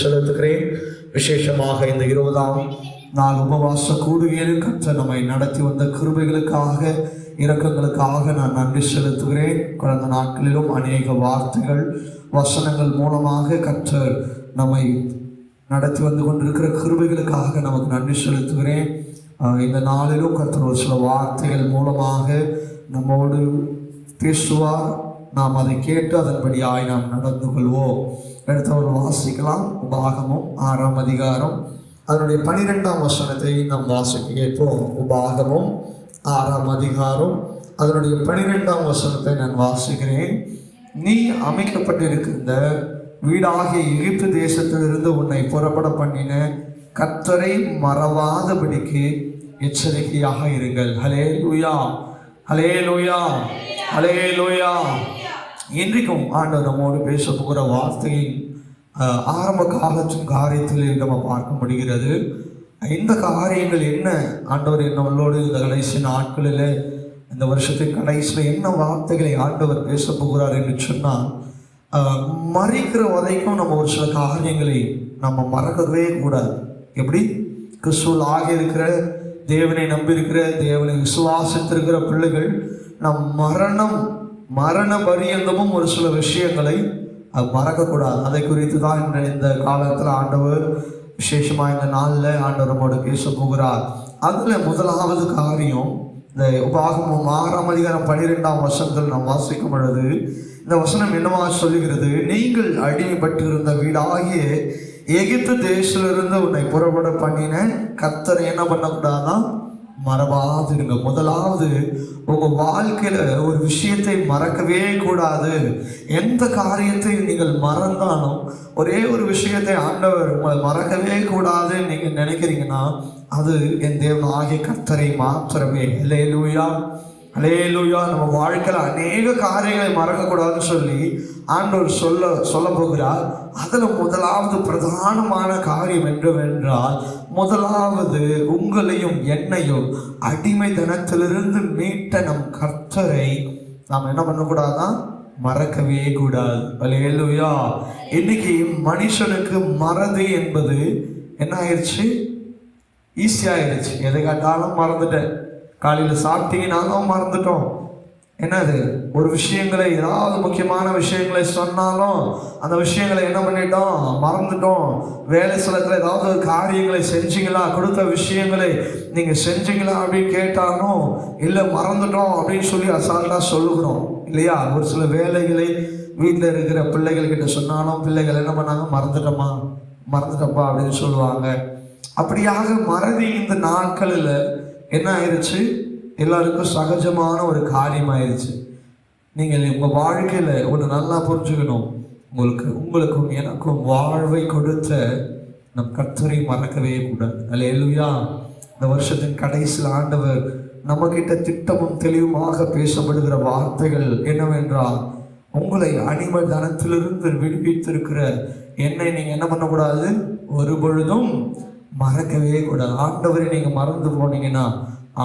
செலுத்துகிறேன். விசேஷமாக இந்த 20ஆம் நாள் உபவாச கூடுகையில் கர்த்தர் நம்மை நடத்தி வந்த கிருபைகளுக்காக, இரக்கங்களுக்காக நான் நன்றி செலுத்துகிறேன். கடந்த நாட்களிலும் அநேக வார்த்தைகள், வசனங்கள் மூலமாக கர்த்தர் நம்மை நடத்தி வந்து கொண்டிருக்கிற கிருபைகளுக்காக நமக்கு நன்றி செலுத்துகிறேன். இந்த நாளிலும் கர்த்தர் ஒரு சில வார்த்தைகள் மூலமாக நம்மோடு பேசுவார். நாம் அதை கேட்டு அதன்படியாய் நாம் நடந்து கொள்வோம். எடுத்தவர் வாசிக்கலாம். உபாகமம் 6ஆம் அதிகாரம் அதனுடைய 12ஆம் வசனத்தை நாம் வாசிக்க கேட்போம். உபாகமம் 6ஆம் அதிகாரம் அதனுடைய 12ஆம் வசனத்தை நான் வாசிக்கிறேன். நீ அமைக்கப்பட்டிருக்கின்ற வீடாகிய எகிப்து தேசத்திலிருந்து உன்னை புறப்பட பண்ணின கர்த்தரை மறவாதபடிக்கு எச்சரிக்கையாக இருங்கள். ஹல்லேலூயா, ஹல்லேலூயா, ஹல்லேலூயா. இன்றைக்கும் ஆண்டவர் நம்மோடு பேச போகிற வார்த்தையின் ஆரம்ப காலத்தின் காரியத்தில் நம்ம பார்க்க முடிகிறது. இந்த காரியங்கள் என்ன, ஆண்டவர் நம்மளோடு இந்த கடைசி நாட்களில், இந்த வருஷத்தின் கடைசியில் என்ன வார்த்தைகளை ஆண்டவர் பேச போகிறார் என்று சொன்னால், மறிக்கிற வரைக்கும் நம்ம ஒரு சில காரியங்களை நம்ம மறக்கவே கூடாது. எப்படி? கிறிஸ்துவில் ஆகியிருக்கிற, தேவனை நம்பியிருக்கிற, தேவனை விசுவாசித்திருக்கிற பிள்ளைகள் நம் மரண பரியந்தமும் ஒரு சில விஷயங்களை மறக்கக்கூடாது. அதை குறித்து தான் இந்த காலத்தில் ஆண்டவர் விசேஷமாக இந்த நாளில் ஆண்டவர் நம்மோடு பேச போகிறார். அதில் முதலாவது காரியம், இந்த உபாகமம் 6ஆம் அதிகாரம் 12ஆம் வசனத்தில் நாம் வாசிக்கும் பொழுது இந்த வசனம் என்னவா சொல்லுகிறது? நீங்கள் அடிமைப்பட்டிருந்த வீடாகிய எகிப்து தேசத்திலிருந்து உன்னை புறப்பட பண்ணின கர்த்தரை என்ன பண்ணக்கூடாதான்? மறவாதிருங்க. முதலாவது, உங்கள் வாழ்க்கையில் ஒரு விஷயத்தை மறக்கவே கூடாது. எந்த காரியத்தை நீங்கள் மறந்தாலும், ஒரே ஒரு விஷயத்தை ஆண்டவர் உங்களை மறக்கவே கூடாது நீங்கள் நினைக்கிறீங்கன்னா, அது என் தேவன் ஆகிய கர்த்தரை மாத்திரமே. ஹல்லேலூயா, ஹல்லேலூயா. நம்ம வாழ்க்கையில் அநேக காரியங்களை மறக்கக்கூடாதுன்னு சொல்லி ஆண்டவர் சொல்ல போகிறார். அதில் முதலாவது பிரதானமான காரியம் என்னவென்றால், முதலாவது உங்களையும் என்னையும் அடிமைத்தனத்திலிருந்து மீட்ட நம் கர்த்தரை நாம் என்ன பண்ணக்கூடாதான்? மறக்கவே கூடாது. ஹல்லேலூயா. இன்னைக்கு மனுஷனுக்கு மறதி என்பது என்ன ஆயிடுச்சு? ஈஸியாகிடுச்சு. எதை காட்டாலும் மறந்துட்டேன். காலையில் சாப்பிட்டீங்கன்னாலும் மறந்துட்டோம். என்னது? ஒரு விஷயங்களை, ஏதாவது முக்கியமான விஷயங்களை சொன்னாலும் அந்த விஷயங்களை என்ன பண்ணிட்டோம்? மறந்துட்டோம். வேலை ஸ்தலத்தில் ஏதாவது காரியங்களை செஞ்சீங்களா, கொடுத்த விஷயங்களை நீங்கள் செஞ்சீங்களா அப்படின்னு கேட்டாலும் இல்லை மறந்துட்டோம் அப்படின்னு சொல்லி அசால்ட்டாக சொல்லுகிறோம் இல்லையா? ஒரு சில வேலைகளை வீட்டில் இருக்கிற பிள்ளைகள்கிட்ட சொன்னாலும் பிள்ளைகள் என்ன பண்ணாங்க? மறந்துட்டப்பா அப்படின்னு சொல்லுவாங்க. அப்படியாக மறதி இந்த நாட்களில் என்ன ஆயிடுச்சு? எல்லாருக்கும் சகஜமான ஒரு காரியம் ஆயிடுச்சு. நீங்கள் உங்கள் வாழ்க்கையில் ஒன்று நல்லா புரிஞ்சுக்கணும். உங்களுக்கும் எனக்கும் வாழ்வை கொடுத்த நம் கர்த்தரை மறக்கவே கூடாது. ஹல்லேலூயா. இந்த வருஷத்தின் கடைசியில் ஆண்டவர் நம்மகிட்ட திட்டமும் தெளிவுமாக பேசப்படுகிற வார்த்தைகள் என்னவென்றால், உங்களை அடிமைத்தனத்திலிருந்து விடுவித்திருக்கிற என்னை நீங்கள் என்ன பண்ணக்கூடாது? ஒரு பொழுதும் மறக்கவே கூடாது. ஆண்டவரை நீங்கள் மறந்து போனீங்கன்னா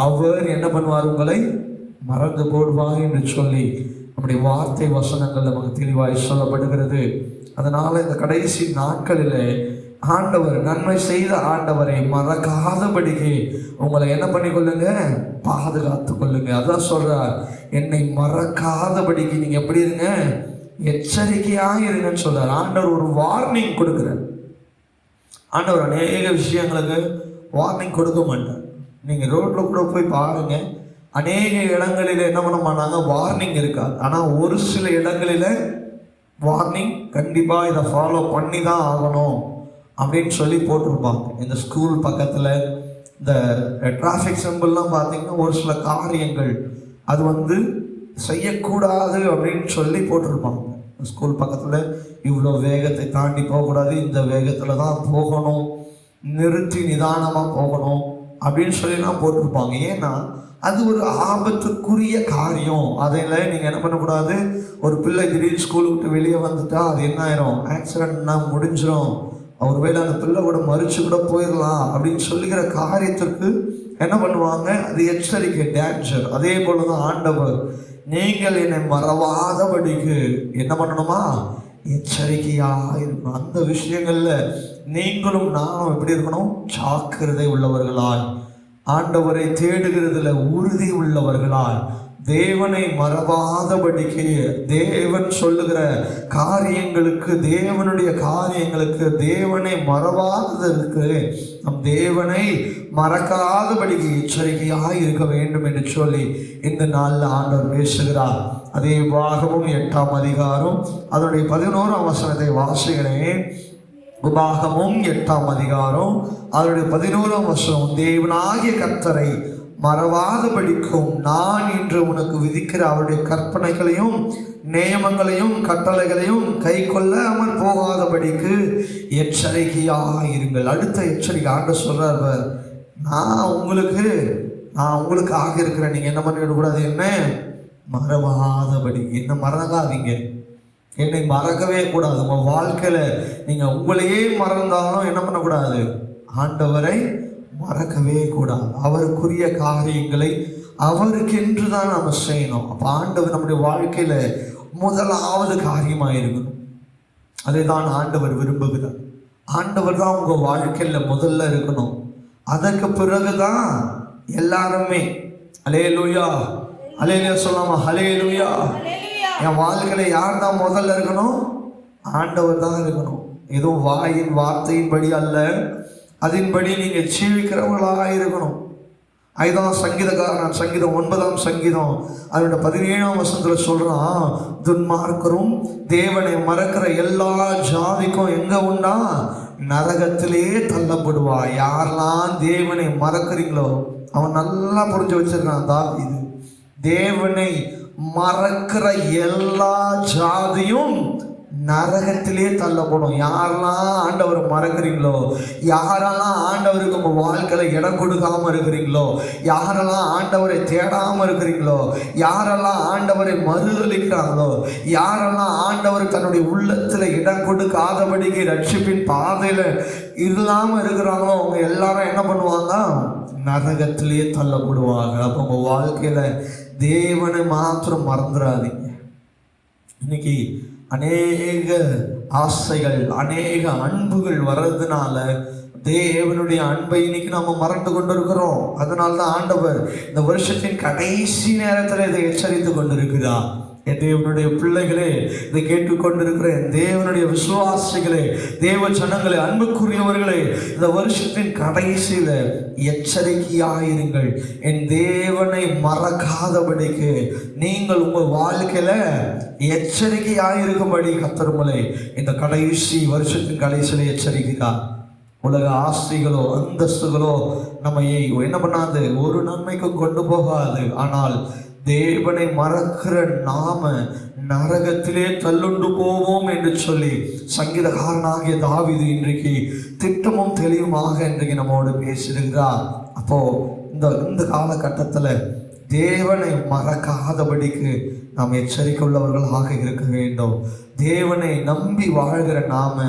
அவர் என்ன பண்ணுவார்? உங்களை மறந்து போடுவார் என்று சொல்லி நம்முடைய வார்த்தை வசனங்கள் நமக்கு தெளிவாய் சொல்லப்படுகிறது. அதனால் இந்த கடைசி நாட்களில் ஆண்டவர், நன்மை செய்த ஆண்டவரை மறக்காதபடிக்கு உங்களை என்ன பண்ணிக்கொள்ளுங்க? பாதுகாத்து கொள்ளுங்க. அதான் சொல்றார், என்னை மறக்காதபடிக்கு நீங்கள் எப்படி இருங்க? எச்சரிக்கையாக இருங்கன்னு சொல்றார். ஆண்டவர் ஒரு வார்னிங் கொடுக்குறார். ஆண்டவர் அநேக விஷயங்களுக்கு வார்னிங் கொடுக்க மாட்டார். நீங்கள் ரோட்டில் கூட போய் பாருங்கள், அநேக இடங்களில் என்ன பண்ண மாட்டாங்க? வார்னிங் இருக்காது. ஆனால் ஒரு சில இடங்களில் வார்னிங் கண்டிப்பாக இதை ஃபாலோ பண்ணி தான் ஆகணும் அப்படின்னு சொல்லி போட்டிருப்பாங்க. இந்த ஸ்கூல் பக்கத்தில் இந்த டிராஃபிக் சிம்பிள்லாம் பார்த்தீங்கன்னா ஒரு சில காரியங்கள் அது செய்யக்கூடாது அப்படின்னு சொல்லி போட்டிருப்பாங்க. ஸ்கூல் பக்கத்தில் இவ்வளோ வேகத்தை தாண்டி போகக்கூடாது, இந்த வேகத்தில் தான் போகணும், நிறுத்தி நிதானமாக போகணும் அப்படின்னு சொல்லிலாம் போட்டிருப்பாங்க. ஏன்னா அது ஒரு ஆபத்துக்குரிய காரியம். அதில் நீங்கள் என்ன பண்ணக்கூடாது? ஒரு பிள்ளை திடீர்னு ஸ்கூல் விட்டு வெளியே வந்துட்டா அது என்ன ஆயிரும்? ஆக்சிடென்ட்னா முடிஞ்சிடும். ஒருவேளை அந்த பிள்ளை கூட மறிச்சு கூட போயிடலாம் அப்படின்னு சொல்லுகிற காரியத்திற்கு என்ன பண்ணுவாங்க? அது எச்சரிக்கை, டேஞ்சர். அதே போல தான் ஆண்டவர், நீங்கள் என்னை மறவாதபடிக்கு என்ன பண்ணணுமா? எச்சரிக்கையா இருக்கணும். அந்த விஷயங்கள்ல நீங்களும் நானும் எப்படி இருக்கணும்? ஜாக்கிரதை உள்ளவர்களாய், ஆண்டவரை தேடுகிறதுல உறுதி உள்ளவர்களாய், தேவனை மறவாதபடிக்கு, தேவன் சொல்லுகிற காரியங்களுக்கு, தேவனுடைய காரியங்களுக்கு, தேவனை மறவாததற்கு, நம் தேவனை மறக்காதபடிக்கு எச்சரிக்கையாக இருக்க வேண்டும் என்று சொல்லி இந்த நாளில் ஆண்டவர் பேசுகிறார். அதே உபாகமும் 8ஆம் அதிகாரம் அதனுடைய 11ஆம் வசனத்தை வாசிக்கிறேன். உபாகமும் 8ஆம் அதிகாரம் அதனுடைய 11ஆம் வசனம், தேவனாகிய கர்த்தரை மறவாதபடிக்கும் நான் இன்று உனக்கு விதிக்கிற அவருடைய கற்பனைகளையும் நியமங்களையும் கட்டளைகளையும் கை கொள்ளாமல் போகாதபடிக்கு எச்சரிக்கையாக இருங்கள். அடுத்த எச்சரிக்கை ஆண்டவர் சொல்றார், நான் உங்களுக்கு ஆக இருக்கிறேன், நீங்க என்ன பண்ணிடக்கூடாது? என்ன மறவாதபடி, என்ன மறக்காதீங்க, என்னை மறக்கவே கூடாது. உங்க வாழ்க்கையில நீங்க உங்களையே மறந்தாலும் என்ன பண்ணக்கூடாது? ஆண்டவரை மறக்கவே கூடாது. அவருக்குரிய காரியங்களை அவருக்கென்று தான் நம்ம செய்யணும். அப்போ ஆண்டவர் நம்முடைய வாழ்க்கையில முதலாவது காரியமாக இருக்கணும். அதை தான் ஆண்டவர் விரும்புகிறார். ஆண்டவர் தான் உங்க வாழ்க்கையில முதல்ல இருக்கணும். அதற்கு பிறகுதான் எல்லாருமே. அல்லேலூயா, அல்லேலூயா சொல்லாமா? அல்லேலூயா. என் வாழ்க்கையில யார் தான் முதல்ல இருக்கணும்? ஆண்டவர் தான் இருக்கணும். ஏதோ வாயின் வார்த்தையின்படி அல்ல, அதன்படி நீங்க ஜீவிக்கிறவர்களாக இருக்கணும். அதுதான் சங்கீதக்காரன் சங்கீதம் 9ஆம் சங்கீதம் அதோட 17ஆம் வசனத்துல சொல்றான், துன்மார்க்கரும் தேவனை மறக்கிற எல்லா ஜாதிக்கும் எங்க உண்டா? நரகத்திலே தள்ளப்படுவா. யாரெல்லாம் தேவனை மறக்கிறீங்களோ, அவன் நல்லா புரிஞ்சு வச்சிருக்கான் தாவீது. தேவனை மறக்கிற எல்லா ஜாதியும் நரகத்திலே தள்ளப்படும். யாரெல்லாம் ஆண்டவரை மறக்கிறீங்களோ, யாரெல்லாம் ஆண்டவருக்கு உங்க வாழ்க்கையில இடம் கொடுக்காம இருக்கிறீங்களோ, யாரெல்லாம் ஆண்டவரை தேடாம இருக்கிறீங்களோ, யாரெல்லாம் ஆண்டவரை மறுதலிக்கிறாங்களோ, யாரெல்லாம் ஆண்டவர் தன்னுடைய உள்ளத்துல இடம் கொடுக்காதபடிக்கு ரட்சிப்பின் பாதையில இல்லாம இருக்கிறாங்களோ, அவங்க எல்லாரும் என்ன பண்ணுவாங்க? நரகத்திலே தள்ளப்படுவாங்க. அப்போ உங்க வாழ்க்கையில தேவனை மாத்திரம் மறந்துடாதீங்க. இன்னைக்கு அநேக ஆசைகள், அநேக அன்புகள் வர்றதுனால தேவனுடைய அன்பை இன்னைக்கு நாம மறந்து கொண்டு இருக்கிறோம். அதனால தான் ஆண்டவர் இந்த வருஷத்தின் கடைசி நேரத்தில் இதை எச்சரித்து கொண்டிருக்கிறார். என் தேவனுடைய பிள்ளைகளே, இதை கேட்டுக்கொண்டிருக்கிற என் தேவனுடைய விசுவாசிகளே, தேவ ஜனங்களே, அன்புக்குரியவர்களே, இந்த வருஷத்தின் கடைசியில எச்சரிக்கையாயிருங்கள். என் தேவனை மறக்காதபடிக்கு நீங்கள் உங்கள் வாழ்க்கையில எச்சரிக்கையாயிருக்கும்படி கர்த்தர் உங்களை இந்த கடைசி வருஷத்தின் கடைசியில எச்சரிக்கிறார். உலக ஆசைகளோ அந்தஸ்துகளோ நம்ம என்ன பண்ணாது? ஒரு நன்மைக்கும் கொண்டு போகாது. ஆனால் தேவனை மறக்கிற நாம நரகத்திலே தள்ளுண்டு போவோம் என்று சொல்லி சங்கீதக்காரனாகிய தாவீது இன்றைக்கு திட்டமும் தெளிவுமாக இன்றைக்கு நம்மோடு பேசியிருக்கிறார். அப்போ இந்த காலகட்டத்தில் தேவனை மறக்காதபடிக்கு நாம் எச்சரிக்கை உள்ளவர்களாக இருக்க வேண்டும். தேவனை நம்பி வாழ்கிற நாம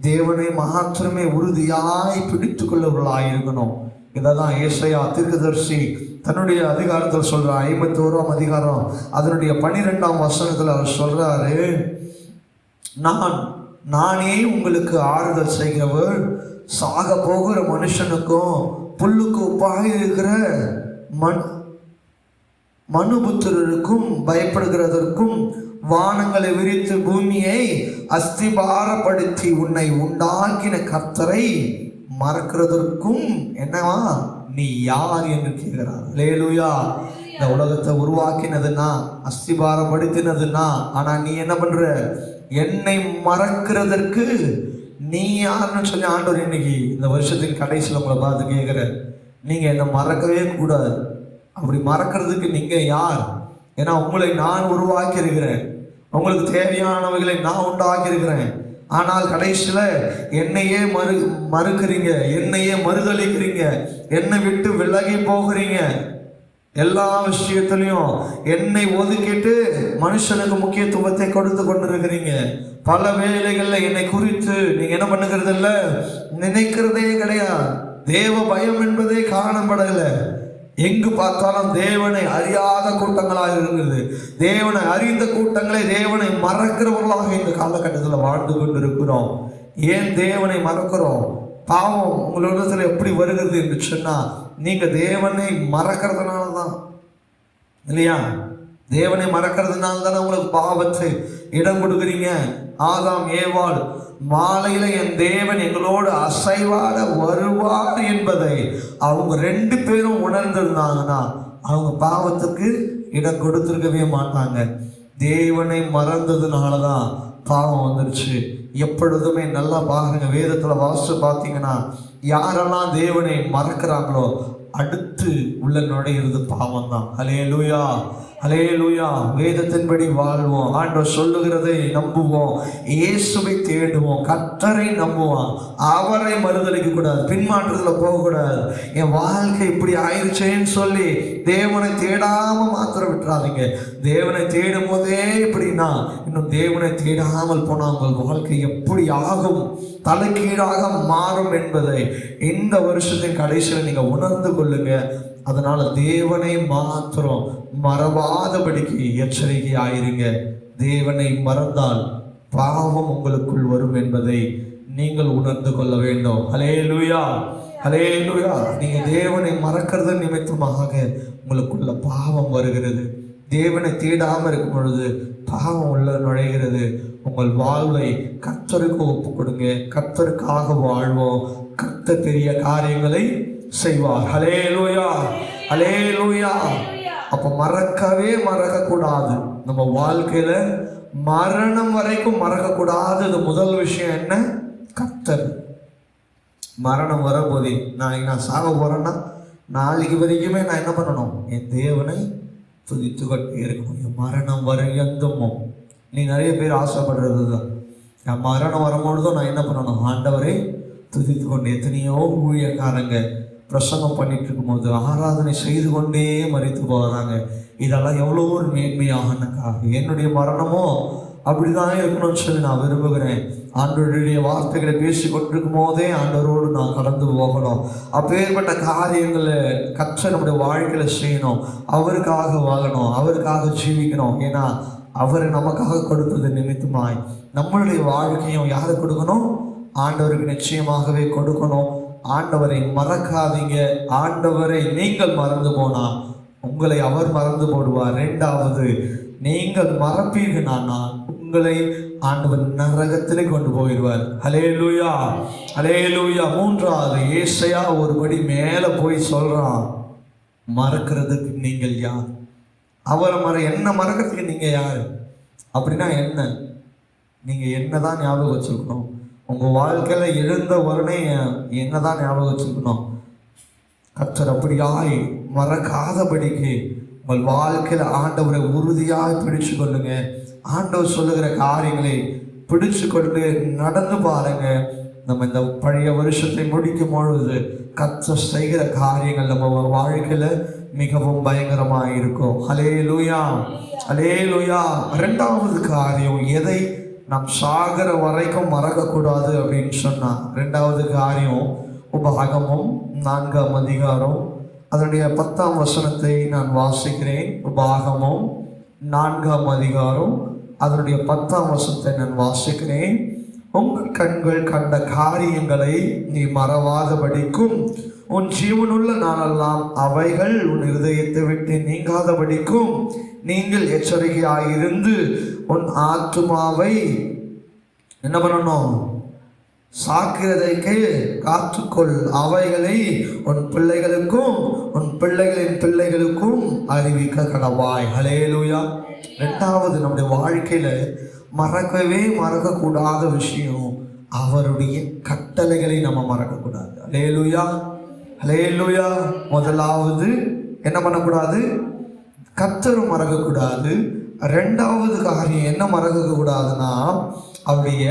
தேவனை மாத்திரமே உறுதியாய் பிடித்து கொள்ளவர்களாக இருக்கணும். இதான் ஏசாயா தீர்க்கதரிசி தன்னுடைய அதிகாரத்தில் சொல்றார். 51ஆம் அதிகாரம் அதனுடைய 12ஆம் வசனத்தில் அவர் சொல்றாரு, நானே உங்களுக்கு ஆறுதல் செய்கிறவர், சாக போகிற மனுஷனுக்கும் புல்லுக்கு ஒப்பாக இருக்கிற மனுபுத்திரருக்கும் பயப்படுகிறதற்கும் வானங்களை விரித்து பூமியை அஸ்திபாரப்படுத்தி உன்னை உண்டாக்கின கர்த்தரை மறக்கிறதற்கும் என்னவா நீ யார் என்று கேட்கிறார். அல்லேலூயா. இந்த உலகத்தை உருவாக்கினதுன்னா, அஸ்திபாரப்படுத்தினதுன்னா, ஆனா நீ என்ன பண்ற? என்னை மறக்கிறதற்கு நீ யாருன்னு சொல்லி ஆண்டவர் இன்னைக்கு இந்த வருஷத்தின் கடைசியில் உங்களை பார்த்து கேட்கிற, நீங்க என்னை மறக்கவே கூடாது. அப்படி மறக்கிறதுக்கு நீங்க யார்? ஏன்னா உங்களை நான் உருவாக்கி இருக்கிறேன், உங்களுக்கு தேவையானவைகளை நான் உண்டாக்கி இருக்கிறேன். ஆனால் கடைசியில் என்னையே மறுக்கிறீங்க, என்னையே மறுதளிக்கிறீங்க, என்னை விட்டு விலகி போகிறீங்க. எல்லா விஷயத்திலையும் என்னை ஒதுக்கிட்டு மனுஷனுக்கு முக்கியத்துவத்தை கொடுத்து கொண்டிருக்கிறீங்க. பல வேளைகளில் என்னை குறித்து நீங்க என்ன பண்ணுகிறது இல்லை, நினைக்கிறதே கிடையாது. தேவ பயம் என்பதே காணப்படலை. எங்கு பார்த்தாலும் தேவனை அறியாத கூட்டங்களாக இருக்கிறது. தேவனை அறிந்த கூட்டங்களே தேவனை மறக்கிறவர்களாக இந்த காலகட்டத்தில் வாழ்ந்து கொண்டு இருக்கிறோம். ஏன் தேவனை மறக்கிறோம்? பாவம் உங்களிடத்தில் எப்படி வருகிறது என்று சொன்னா, நீங்க தேவனை மறக்கிறதுனால தான் இல்லையா? தேவனை மறக்கிறதுனால தானே உங்களுக்கு பாவத்தை இடம் கொடுக்குறீங்க. ஆதாம் ஏவாள் மாலையில என் தேவன் எங்களோடு அசைவாட வருவார் என்பதை அவங்க 2 பேரும் உணர்ந்திருந்தாங்கன்னா அவங்க பாவத்துக்கு இடம் கொடுத்துருக்கவே மாட்டாங்க. தேவனை மறந்ததுனாலதான் பாவம் வந்துருச்சு. எப்பொழுதுமே நல்லா பாருங்க, வேதத்துல வாசிச்சு பார்த்தீங்கன்னா யாரெல்லாம் தேவனை மறக்கிறாங்களோ அடுத்து உள்ள நுழையிறது பாவம் தான். ஹல்லேலூயா, ஹல்லேலூயா. வேதத்தின்படி வாழ்வோம், ஆண்டவர் சொல்லுகிறதை நம்புவோம், இயேசுவை தேடுவோம், கர்த்தரை நம்புவோம், அவரை மறுதலிக்க கூடாது, பின்மாற்றத்துல போகக்கூடாது. என் வாழ்க்கை இப்படி ஆயிடுச்சேன்னு சொல்லி தேவனை தேடாம மாத்திரம் விட்டுறாதீங்க. தேவனை தேடும் போதே இப்படின்னா இன்னும் தேவனை தேடாமல் போனால் உங்கள் வாழ்க்கை எப்படி ஆகும், தலைக்கீழாக மாறும் என்பதை இந்த வருஷத்தின் கடைசியில் நீங்க உணர்ந்து கொள்ளுங்க. அதனால தேவனை மாத்திரம் மறவாதபடிக்கு எச்சரிக்கை ஆயிருங்க. தேவனை மறந்தால் பாவம் உங்களுக்குள் வரும் என்பதை நீங்கள் உணர்ந்து கொள்ள வேண்டும். ஹல்லேலூயா, ஹல்லேலூயா. நீங்க தேவனை மறக்கிறது நிமித்தமாக உங்களுக்குள்ள பாவம் வருகிறது. தேவனை தேடாம இருக்கும் பொழுது பாவம் உள்ள நுழைகிறது. உங்கள் வாழ்வை கர்த்தருக்கு ஒப்பு கொடுங்க. கர்த்தருக்காக வாழ்வோம். கர்த்தர் பெரிய காரியங்களை செய்வார். ஹல்லேலூயா, ஹல்லேலூயா. அப்ப மறக்கவே மறக்கக்கூடாது. நம்ம வாழ்க்கையில மரணம் வரைக்கும் மறக்கக்கூடாது. முதல் விஷயம் என்ன? கர்த்தர். மரணம் வரும்போதே நான் சாக போறேன்னா நாளைக்கு வரைக்குமே நான் என்ன பண்ணணும்? என் தேவனை துதித்து கொண்டே இருக்கணும். என் மரணம் வரையந்துமோ. நீ நிறைய பேர் ஆசைப்படுறது தான். என் மரணம் வரும்பொழுதும் நான் என்ன பண்ணணும்? ஆண்டவரை துதித்து கொண்டு. எத்தனையோ ஊழியக்காரங்க பிரசங்கம் பண்ணிட்டு இருக்கும்போது ஆராதனை செய்து கொண்டே மறித்து போகிறாங்க. இதெல்லாம் எவ்வளோ ஒரு மேன்மையாகனக்கா. என்னுடைய மரணமோ அப்படிதான் இருக்கணும்னு சொல்லி நான் விரும்புகிறேன். ஆண்டவருடைய வார்த்தைகளை பேசி கொண்டிருக்கும் போதே ஆண்டவரோடு நான் கடந்து போகணும். அப்பேற்பட்ட காரியங்களை கற்ற நம்முடைய வாழ்க்கையில செய்யணும். அவருக்காக வாழணும், அவருக்காக ஜீவிக்கணும். ஏன்னா அவர் நமக்காக கொடுத்தது நிமித்தமாய் நம்மளுடைய வாழ்க்கையும் யாரை கொடுக்கணும்? ஆண்டவருக்கு நிச்சயமாகவே கொடுக்கணும். ஆண்டவரை மறக்காதீங்க. ஆண்டவரை நீங்கள் மறந்து போனா உங்களை அவர் மறந்து போடுவார். 2வது, நீங்கள் மறப்பீர்களானா உங்களை ஆண்டவர் நரகத்திலே கொண்டு போயிடுவார். ஹல்லேலூயா, ஹல்லேலூயா. 3வது, ஏசாயா ஒருபடி மேலே போய் சொல்றான், மறக்கிறதுக்கு நீங்கள் யார்? அவரை என்ன மறக்கிறதுக்கு நீங்க யாரு? அப்படின்னா என்ன? நீங்க என்னதான் ஞாபகம் வச்சிருக்கணும்? உங்க வாழ்க்கையில எழுந்த உடனே என்னதான் ஞாபகம் வச்சிருக்கணும்? கர்த்தர் அப்படியாய் மறக்காதபடிக்கு உங்கள் வாழ்க்கையில ஆண்டவரை உறுதியாய் பிடிச்சு கொள்ளுங்க. ஆண்டவர் சொல்லுகிற காரியங்களை பிடிச்சு கொண்டு நடந்து பாருங்க. நம்ம இந்த பழைய வருஷத்தை முடிக்கும் பொழுது கர்த்தர் செய்கிற காரியங்கள் நம்ம வாழ்க்கையில மிகவும் பயங்கரமாக இருக்கும். ஹல்லேலூயா, ஹல்லேலூயா. 2வது காரியம், எதை நாம் சாகர வரைக்கும் மறக்கக்கூடாது அப்படின்னு சொன்னா 2வது காரியம் உபாகமம் 4ஆம் அதிகாரம் அதனுடைய 10ஆம் வசனத்தை நான் வாசிக்கிறேன். உபாகமம் 4ஆம் அதிகாரம் அதனுடைய 10ஆம் வசனத்தை நான் வாசிக்கிறேன். உங்கள் கண்கள் கண்ட காரியங்களை நீ மறவாதபடிக்கும் உன் ஜீவனுள்ள நாளெல்லாம் அவைகள் உன் இருதயத்தை விட்டு நீங்காதபடிக்கும் நீங்கள் எச்சரிக்கையாயிருந்து உன் ஆத்துமாவை என்ன பண்ணணும்? சாக்கிரதைக்கு காத்துக்கொள். அவைகளை உன் பிள்ளைகளுக்கும் உன் பிள்ளைகளின் பிள்ளைகளுக்கும் அறிவிக்க கடவாய். ஹல்லேலூயா. 2வது, நம்முடைய வாழ்க்கையில மறக்கவே மறக்கக்கூடாத விஷயம் அவருடைய கட்டளைகளை நம்ம மறக்கக்கூடாது. ஹல்லேலூயா, ஹல்லேலூயா. முதலாவது என்ன பண்ணக்கூடாது? கர்த்தரும் மறக்கக்கூடாது. 2வது காரியம் என்ன மறக்கக்கூடாதுன்னா அவருடைய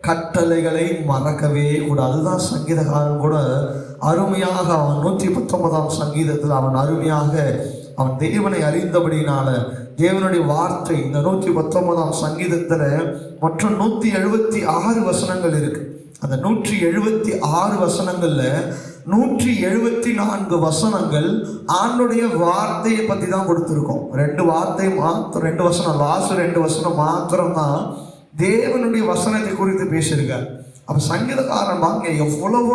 கட்டளைகளை மறக்கவே கூடாது. அதுதான் சங்கீதக்காரன் கூட அருமையாக அவன் 119ஆம் சங்கீதத்தில் அவன் அருமையாக அவன் தேவனை அறிந்தபடினால தேவனுடைய வார்த்தை இந்த 119ஆம் சங்கீதத்துல மற்றும் 176 வசனங்கள் இருக்கு. அந்த 176 வசனங்கள்ல 174 வசனங்கள் ஆண்டுடைய வார்த்தையை பற்றி தான் கொடுத்துருக்கோம். 2 வார்த்தை மாத்திரம், 2 வசனம், லாஸ்ட் 2 வசனம் மாத்திரம்தான் தேவனுடைய வசனத்தை குறித்து பேசியிருக்கார். அப்போ சங்கீதக்காரன் பாருங்க எவ்வளவு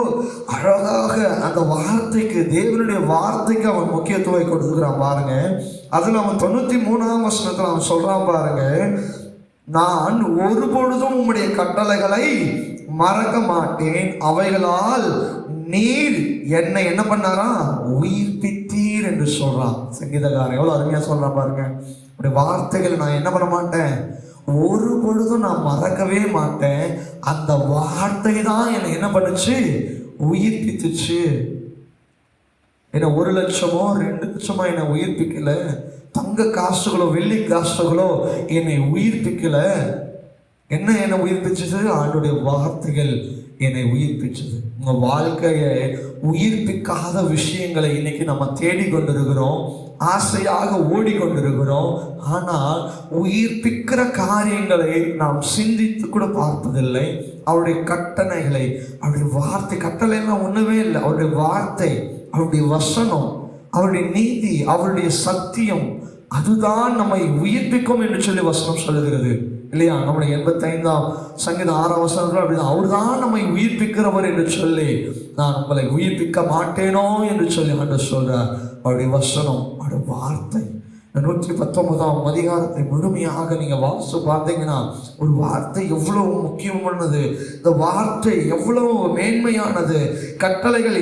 அழகாக அந்த வார்த்தைக்கு, தேவனுடைய வார்த்தைக்கு அவன் முக்கியத்துவம் கொடுத்துக்கிறான் பாருங்க. அதில் அவன் 93ஆம் வசனத்தில் அவன் சொல்றான் பாருங்க, நான் ஒருபொழுதும் உம்முடைய கட்டளைகளை மறக்க மாட்டேன், அவைகளால் நீர் என்னை என்ன பண்ணாரா, உயிர்ப்பித்தீர் என்று சொல்றான் சங்கீதக்காரன். எவ்வளவு அருமையா சொல்றான் பாருங்க. உடைய வார்த்தைகளை நான் என்ன பண்ண மாட்டேன், ஒரு பொழுதும் நான் மறக்கவே மாட்டேன். அந்த வார்த்தை தான் என்னை என்ன பண்ணுச்சு, உயிர்ப்பித்துச்சு. என்ன 1 லட்சமோ 2 லட்சமோ என்னை உயிர்ப்பிக்கல, தங்க காசுகளோ வெள்ளி காசுகளோ என்னை உயிர்ப்பிக்கல. என்னை உயிர்ப்பிச்சது, ஆண்டுடைய வார்த்தைகள் என்னை உயிர்ப்பிச்சது. உங்க வாழ்க்கையை உயிர்ப்பிக்காத விஷயங்களை இன்னைக்கு நம்ம தேடிக்கொண்டிருக்கிறோம், ஆசையாக ஓடிக்கொண்டிருக்கிறோம். ஆனால் உயிர்ப்பிக்கிற காரியங்களை நாம் சிந்தித்து கூட பார்ப்பதில்லை. அவருடைய கட்டளைகளை, அவருடைய வார்த்தை, கட்டளைலாம் ஒண்ணுமே இல்லை. அவருடைய வார்த்தை, அவருடைய வசனம், அவருடைய நீதி, அவருடைய சத்தியம், அதுதான் நம்மை உயிர்ப்பிக்கும் என்று சொல்லி வசனம் சொல்லுகிறது இல்லையா? நம்முடைய 85ஆம் சங்கீதம் 6ஆம் வசனத்தில் அப்படிதான், அவர் தான் நம்மை உயிர்ப்பிக்கிறவர் என்று சொல்லி, நான் உங்களை உயிர்ப்பிக்க மாட்டேனோ என்று சொல்லி ஆண்டவர் சொல்றார். அவருடைய வசனம், அவருடைய வார்த்தை. 119ஆம் அதிகாரத்தை முழுமையாக நீங்க வாசித்து பார்த்தீங்கன்னா ஒரு வார்த்தை எவ்வளவு முக்கியமானது, இந்த வார்த்தை எவ்வளவு மேன்மையானது, கட்டளைகள்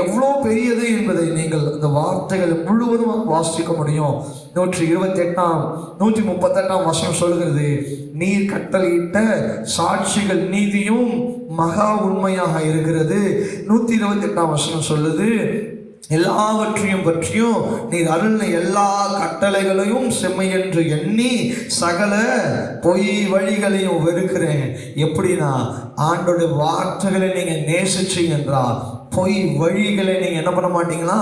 எவ்வளோ பெரியது என்பதை நீங்கள் இந்த வார்த்தைகள் முழுவதும் வாசிக்க முடியும். 138ஆம் வசனம் சொல்கிறது, நீர் கட்டளையிட்ட சாட்சிகள் நீதியும் மகா உண்மையாக இருக்கிறது. 128ஆம் வசனம் சொல்லுது, எல்லாவற்றையும் பற்றியும் நீர் அருளின எல்லா கட்டளைகளையும் செம்மை என்று எண்ணி சகல பொய் வழிகளையும் வெறுக்கிறேன். எப்படின்னா, ஆண்டோட வார்த்தைகளை நீங்க நேசிச்சு என்றால் பொய் வழிகளை நீங்க என்ன பண்ண மாட்டீங்களா,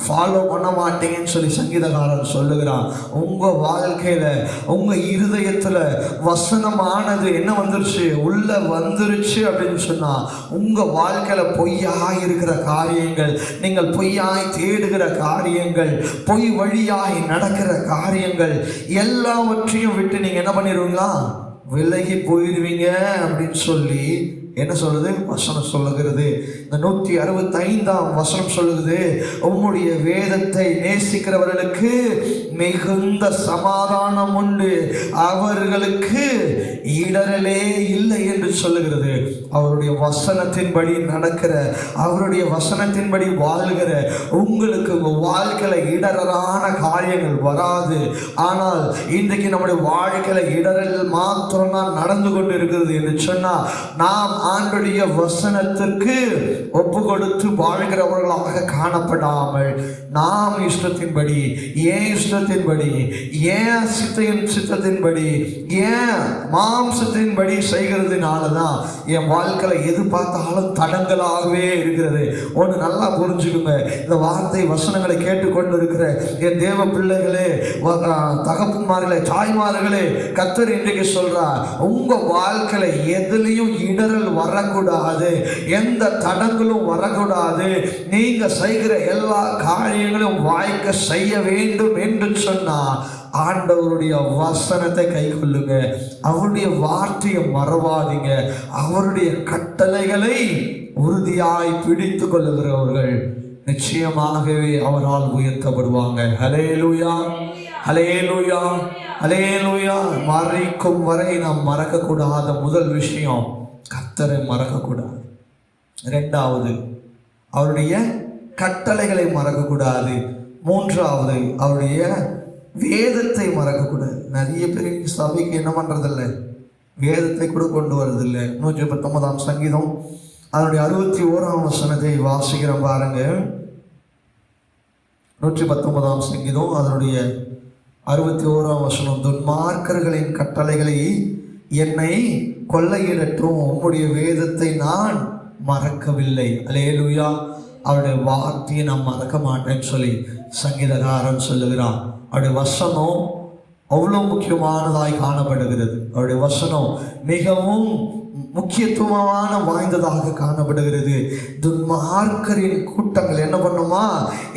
ஃபாலோ பண்ண மாட்டீங்கன்னு சொல்லி சங்கீதக்காரன் சொல்லுகிறான். உங்க வாழ்க்கையில, உங்க இருதயத்துல வசனமானது என்ன வந்துருச்சு, உள்ள வந்துருச்சு அப்படின்னு சொன்னா, உங்க வாழ்க்கையில பொய்யாய் இருக்கிற காரியங்கள், நீங்கள் பொய்யாய் தேடுகிற காரியங்கள், பொய் வழியாய் நடக்கிற காரியங்கள் எல்லாவற்றையும் விட்டு நீங்க என்ன பண்ணிடுவீங்களா, விலகி போயிடுவீங்க அப்படின்னு சொல்லி என்ன சொல்லுது வசனம் சொல்லுகிறது. இந்த 165ஆம் வசனம் சொல்லுகிறது, உம்முடைய வேதத்தை நேசிக்கிறவர்களுக்கு மிகுந்த சமாதானம் உண்டு, அவர்களுக்கு இடரலே இல்லை என்று சொல்லுகிறது. அவருடைய வசனத்தின்படி நடக்கிற, அவருடைய வசனத்தின்படி வாழ்கிற உங்களுக்கு உங்க வாழ்க்கையில இடரலான காரியங்கள் வராது. ஆனால் இன்றைக்கு நம்முடைய வாழ்க்கையில இடரல் மாத்திரம் தான் நடந்து கொண்டு இருக்கிறது என்று சொன்னா, நாம் ஆண்டுடைய வசனத்திற்கு ஒப்பு கொடுத்து வாழ்கிறவர்களாக காணப்படாமல், நாம் இஷ்டத்தின்படி, ஏன் இஷ்டத்தின்படி, ஏன் சித்தத்தின்படி, ஏன் மாம்சத்தின்படி செய்கிறதுனாலதான் என் வாழ்க்கையில எது பார்த்தாலும் தடங்களாகவே இருக்கிறது. ஒன்று நல்லா புரிஞ்சுக்குங்க, இந்த வார்த்தை வசனங்களை கேட்டுக்கொண்டு இருக்கிற என் தேவ பிள்ளைகளே, தகப்பன்மார்களே, தாய்மார்களே, கர்த்தர் இன்றைக்கு சொல்றார், உங்க வாழ்க்கையில எதுலையும் இடரல் வரக்கூடாது, எந்த தடங்களும் வரக்கூடாது. நீங்க செய்கிற எல்லா காரியங்களும் வாய்க்க செய்ய வேண்டும் என்று சொன்னார். ஆண்டவருடைய வசனத்தை கை கொள்ளுங்க, அவருடைய வார்த்தையை மறவாதீங்க. அவருடைய கட்டளைகளை உறுதியாய் பிடித்து கொள்ளுகிறவர்கள் நிச்சயமாகவே அவரால் உயர்த்தப்படுவாங்க. ஹல்லேலூயா, ஹல்லேலூயா, ஹல்லேலூயா. மறைக்கும் வரை நாம் மறக்கக்கூடாத முதல் விஷயம், கர்த்தரை மறக்கக்கூடாது. 2வது, அவருடைய கட்டளைகளை மறக்கக்கூடாது. 3வது, அவருடைய வேதத்தை மறக்கக்கூடாது. நிறைய பேர் சபைக்கு என்ன பண்றதில்லை, வேதத்தை கூட கொண்டு வரதில்லை. 119ஆம் சங்கீதம் அதனுடைய 61ஆம் வசனத்தை வாசிக்கிறோம் பாருங்க. 119ஆம் சங்கீதம் அதனுடைய 61ஆம் வசனம், துன்மார்க்கர்களின் கட்டளைகளை என்னை கொள்ளையிடற்றும், உம்முடைய வேதத்தை நான் மறக்கவில்லை. அல்லேலூயா. அவருடைய வார்த்தையை நான் மறக்க மாட்டேன்னு சொல்லி சங்கீதக்காரன் சொல்லுகிறான். அவருடைய வசனம் அவ்வளோ முக்கியமானதாய் காணப்படுகிறது. அவருடைய வசனம் மிகவும் முக்கியத்துவமான வாய்ந்ததாக காணப்படுகிறது. துன்மார்க்கரின் கூட்டங்கள் என்ன பண்ணுமா,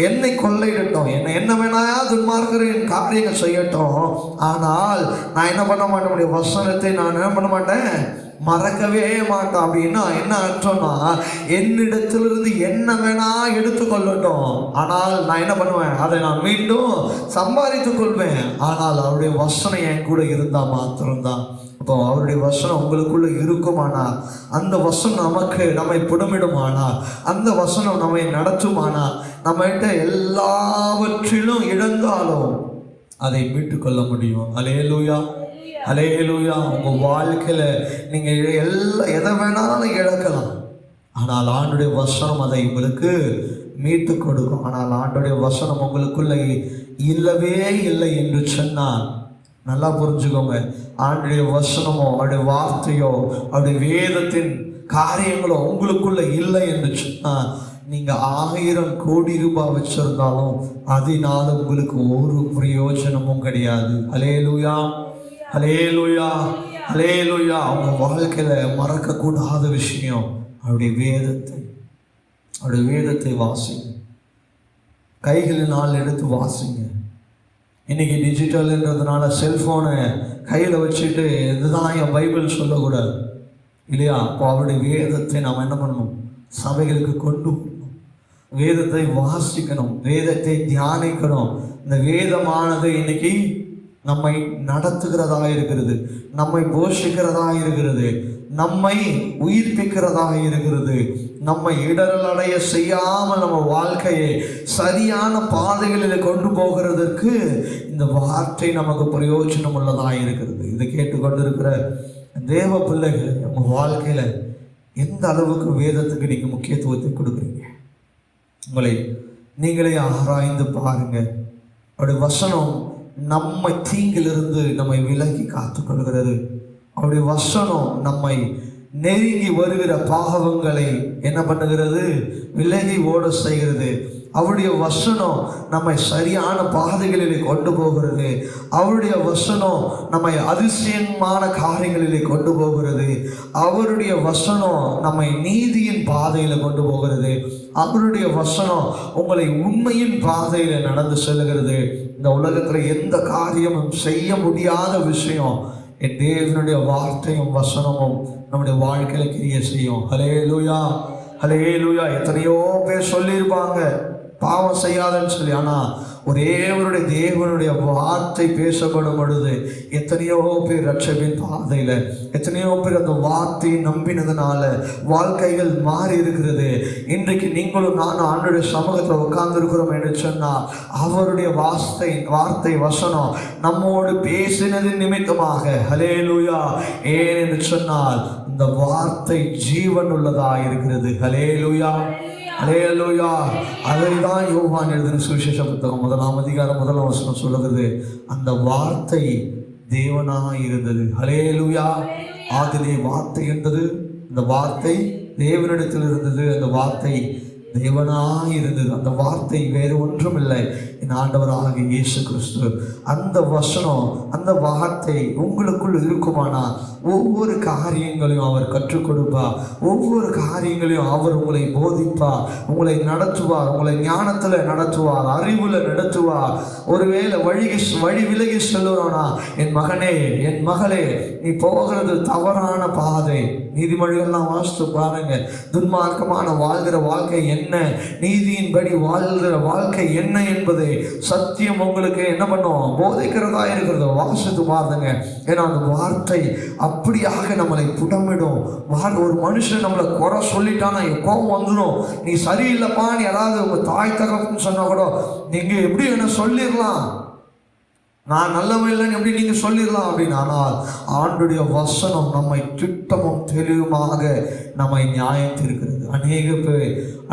என்னை கொள்ளையிடட்டும், என்ன வேணா துன்மார்க்கரின் காரியங்கள் செய்யட்டும், ஆனால் நான் என்ன பண்ண மாட்டேன், உடைய வசனத்தை நான் என்ன பண்ண மாட்டேன், மறக்கவே மாட்டேன். அப்படின்னா என்ன அர்த்தம்னா, என்னிடத்திலிருந்து என்ன வேணா எடுத்துக்கொள்ளட்டும், ஆனால் நான் என்ன பண்ணுவேன், அதை நான் மீண்டும் சம்பாதித்துக் கொள்வேன். ஆனால் அவருடைய வசனம் என் கூட இருந்தால் மாத்திரம்தான். அப்போ அவருடைய வசனம் உங்களுக்குள்ள இருக்குமானா, அந்த வசனம் நமக்கு நம்மை புடமிடுமானா, அந்த வசனம் நம்மை நடத்துமானா, நம்மகிட்ட எல்லாவற்றிலும் இழந்தாலும் அதை மீட்டுக்கொள்ள முடியும். அல்லேலூயா, அல்லேலூயா. உங்கள் வாழ்க்கையில் நீங்கள் எதை வேணாலும் இழக்கலாம், ஆனால் ஆண்டுடைய வசனம் அதை உங்களுக்கு மீட்டு கொடுக்கும். ஆனால் ஆண்டுடைய வசனம் உங்களுக்குள்ள இல்லவே இல்லை என்று சொன்னால், நல்லா புரிஞ்சுக்கோங்க, ஆண்டுடைய வசனமோ அவருடைய வார்த்தையோ அவருடைய வேதத்தின் காரியங்களோ உங்களுக்குள்ள இல்லை என்று சொன்னால், நீங்கள் 1000 கோடி ரூபாய் வச்சிருந்தாலும் அதனால உங்களுக்கு ஒரு பிரயோஜனமும் கிடையாது. அல்லேலூயா, அல்லேலூயா, அல்லேலூயா. அவங்க வாழ்க்கையில் மறக்கக்கூடாத விஷயம் அவருடைய வேதத்தை வாசிங்க, கைகளினால் எடுத்து வாசிங்க. இன்றைக்கி டிஜிட்டல்ன்றதுனால செல்ஃபோனை கையில் வச்சுட்டு இதுதான் என் பைபிள் சொல்லக்கூடாது இல்லையா? அப்போ அவருடைய வேதத்தை நாம் என்ன பண்ணணும், சபைகளுக்கு கொண்டு போகணும், வேதத்தை வாசிக்கணும், வேதத்தை தியானிக்கணும். இந்த வேதமானது இன்னைக்கு நம்மை நடத்துகிறதாக இருக்கிறது, நம்மை போஷிக்கிறதாக இருக்கிறது, நம்மை உயிர்ப்பிக்கிறதாக இருக்கிறது, நம்மை இடரல் அடைய செய்யாமல் நம்ம வாழ்க்கையை சரியான பாதைகளில் கொண்டு போகிறதற்கு இந்த வார்த்தை நமக்கு பிரயோஜனம் உள்ளதாக இருக்கிறது. இதை கேட்டுக்கொண்டிருக்கிற தேவ பிள்ளைகள், நம்ம வாழ்க்கையில் எந்த அளவுக்கு வேதத்துக்கு நீங்கள் முக்கியத்துவத்தை கொடுக்குறீங்க? உங்களை நீங்களே ஆராய்ந்து பாருங்க. அவருடைய வசனம் நம்மை தீங்கிலிருந்து நம்மை விலக்கி காத்துக்கொள்கிறது. அவருடைய வசனம் நம்மை நெருங்கி வருகிற பாவங்களை என்ன பண்ணுகிறது, விலகி ஓட செய்கிறது. அவருடைய வசனம் நம்மை சரியான பாதைகளிலே கொண்டு போகிறது. அவருடைய வசனம் நம்மை அதிசயமான காரியங்களிலே கொண்டு போகிறது. அவருடைய வசனம் நம்மை நீதியின் பாதையில் கொண்டு போகிறது. அவருடைய வசனம் உங்களை உண்மையின் பாதையில் நடந்து செல்கிறது. இந்த உலகத்தில் எந்த காரியமும் செய்ய முடியாத விஷயம் என் தேவனுடைய வார்த்தையும் வசனமும் நம்முடைய வாழ்க்கையில கிரியை செய்யும். ஹல்லேலூயா, ஹல்லேலூயா. எத்தனையோ பேர் சொல்லியிருப்பாங்க பாவம் செய்யாதன்னு சொல்லி, ஆனால் ஒரே ஒருடைய தேவனுடைய வார்த்தை பேசப்படும் பொழுது எத்தனையோ பேர் ரட்சபின் பாதையில், எத்தனையோ பேர் அந்த வார்த்தையை நம்பினதுனால வாழ்க்கைகள் மாறி இருக்கிறது. இன்றைக்கு நீங்களும் நானும் ஆண்டவருடைய சமூகத்தில் உட்கார்ந்துருக்கிறோம் என்று சொன்னால், அவருடைய வார்த்தை வசனம் நம்மோடு பேசினதின் நிமித்தமாக, ஹல்லேலூயா. ஏன் என்று சொன்னால் இந்த வார்த்தை ஜீவன் உள்ளதாக இருக்கிறது. ஹல்லேலூயா, அல்லேலூயா. அதைதான் யோவான் எழுதின சுவிசேஷ புத்தகம் 1ஆம் அதிகாரம் 1ஆம் வசனம் சொல்லுகிறது, அந்த வார்த்தை தேவனாய் இருந்தது. அல்லேலூயா. ஆதிலே வார்த்தை இருந்தது, அந்த வார்த்தை தேவனிடத்தில் இருந்தது, அந்த வார்த்தை தேவனாய் இருந்தது. அந்த வார்த்தை வேறு ஒன்றும் இல்லை, என் ஆண்டவராகிய இயேசு கிறிஸ்து. அந்த வசனம், அந்த வார்த்தை உங்களுக்குள் இருக்குமானா ஒவ்வொரு காரியங்களையும் அவர் கற்றுக் கொடுப்பார். ஒவ்வொரு காரியங்களையும் அவர் உங்களை போதிப்பார், உங்களை நடத்துவார், உங்களை ஞானத்தில் நடத்துவார், அறிவில் நடத்துவார். ஒருவேளை வழி விலகி செல்லுறோனா, என் மகனே, என் மகளே, நீ போகிறது தவறான பாதை. நீதிமொழிகள்லாம் வாசித்து பாருங்க. துன்மார்க்கமான வாழ்கிற வாழ்க்கை என்ன, நீதியின்படி வாழ்கிற வாழ்க்கை என்ன என்பதை சத்தியம் உங்களுக்கு என்ன பண்ணும், போதிக்கிறதா இருக்கிறத வாசித்து பாருங்க. ஏன்னா அந்த வார்த்தை அப்படியாக நம்மளை புடமிடும். ஒரு மனுஷன் நம்மளை குறை சொல்லிட்டானா கோபம் வந்துடும். நீ சரியில்லைப்பான்னு யாராவது உங்க தாய் தகப்பன்னு சொன்னா கூட நீங்க எப்படி என்ன சொல்லிடலாம், நான் நல்லவன் இல்லைன்னு எப்படி நீங்க சொல்லிடலாம் அப்படின்னு. ஆனால் ஆண்டுடைய வசனம் நம்மை திட்டமும் தெளிவுமாக நம்மை நியாயம் தீர்க்கிறது.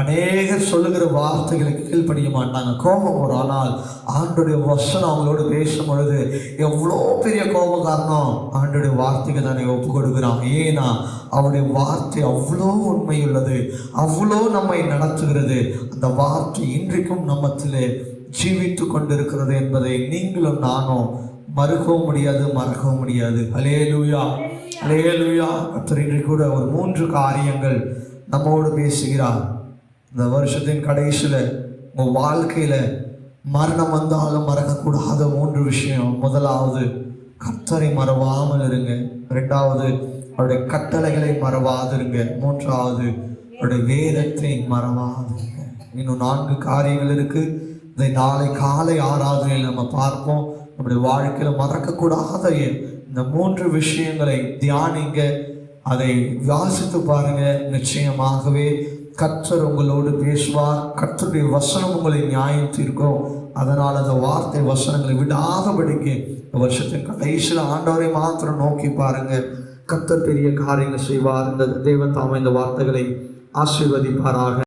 அநேகர் சொல்லுகிற வார்த்தைகளுக்கு கீழ்ப்படிய மாட்டாங்க, கோபம் வரும். ஆனால் ஆண்டுடைய வசனம் அவங்களோடு பேசும் பொழுது எவ்வளோ பெரிய கோபம் காரணம், ஆண்டுடைய வார்த்தைக்கு தானே ஒப்பு கொடுக்குறான். ஏன்னா அவருடைய வார்த்தை அவ்வளோ உண்மையுள்ளது, அவ்வளோ நம்மை நடத்துகிறது. அந்த வார்த்தை இன்றைக்கும் நம்மத்திலே ஜீவித்து கொண்டிருக்கிறது என்பதை நீங்களும் நானும் மறுக்கவும் முடியாது, மறக்கவும் முடியாது. அல்லேலூயா, அல்லேலூயா. கர்த்தர் இன்றைக்கு கூட ஒரு 3 காரியங்கள் நம்மோடு பேசுகிறார். இந்த வருஷத்தின் கடைசியில் உங்கள் வாழ்க்கையில் மரணம் வந்தாலும் மறக்கக்கூடாத 3 விஷயம். முதலாவது, கர்த்தரை மறவாமல் இருங்க. 2வது, அவருடைய கட்டளைகளை மறவாதிருங்க. 3வது, அவருடைய வேதத்தை மறவாதிருங்க. இன்னும் 4 காரியங்கள் இருக்கு. இதை நாளை காலை ஆராதனையில் நம்ம பார்ப்போம். நம்முடைய வாழ்க்கையில் மறக்கக்கூடாத இந்த 3 விஷயங்களை தியானிங்க, அதை வாசித்து பாருங்க. நிச்சயமாகவே கர்த்தர் உங்களோடு பேசுவார். கர்த்தருடைய வசனம் உங்களை நியாயம் தீர்க்கும். அதனால் அந்த வார்த்தை வசனங்களை விடாதபடிக்கு இந்த வருஷத்தின் கடைசியில் ஆண்டவரை மாத்திரம் நோக்கி பாருங்க. கர்த்தர் பெரிய காரியங்கள் செய்வார். இந்த தேவன் தாமே இந்த வார்த்தைகளை ஆசீர்வதிப்பாராக.